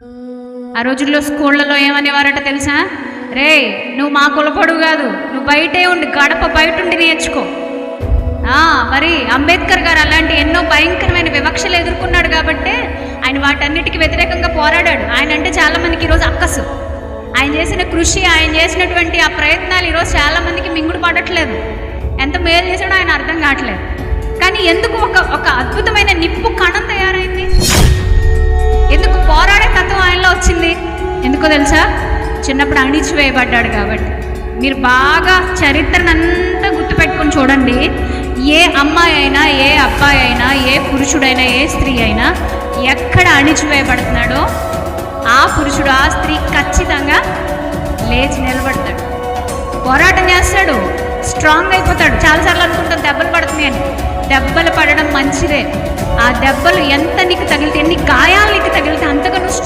ఆ రోజుల్లో స్కూళ్ళలో ఏమనేవారట తెలుసా? రే, నువ్వు మా కులపొడు కాదు, నువ్వు బయటే ఉండి గడప బయట ఉండి నేర్చుకో. మరి అంబేద్కర్ గారు అలాంటి ఎన్నో భయంకరమైన వివక్షలు ఎదుర్కొన్నాడు కాబట్టే ఆయన వాటన్నిటికీ వ్యతిరేకంగా పోరాడాడు. ఆయన అంటే చాలామందికి ఈరోజు అక్కసు. ఆయన చేసిన కృషి, ఆయన చేసినటువంటి ఆ ప్రయత్నాలు ఈరోజు చాలామందికి మింగుడు పడట్లేదు. ఎంత మేలు చేశాడో ఆయన అర్థం కావట్లేదు. కానీ ఎందుకు ఒక అద్భుతమైన నిప్పు కణం తయారైంది? ఎందుకు పోరాడే తత్వం ఆయనలో వచ్చింది? ఎందుకో తెలుసా? చిన్నప్పుడు అణిచివేయబడ్డాడు కాబట్టి. మీరు బాగా చరిత్రనంతా గుర్తుపెట్టుకొని చూడండి. ఏ అమ్మాయి అయినా, ఏ అబ్బాయి అయినా, ఏ పురుషుడైనా, ఏ స్త్రీ అయినా ఎక్కడ అణిచివేయబడుతున్నాడో ఆ పురుషుడు, ఆ స్త్రీ ఖచ్చితంగా లేచి నిలబడతాడు, పోరాటం చేస్తాడు, స్ట్రాంగ్ అయిపోతాడు. చాలాసార్లు అనుకుంటాం దెబ్బలు పడుతున్నాయని. దెబ్బలు పడడం మంచిదే. ఆ దెబ్బలు ఎంత నీకు తగిలితే, ఎన్ని గాయాలు నీకు తగిలితే అంతగా నువ్వు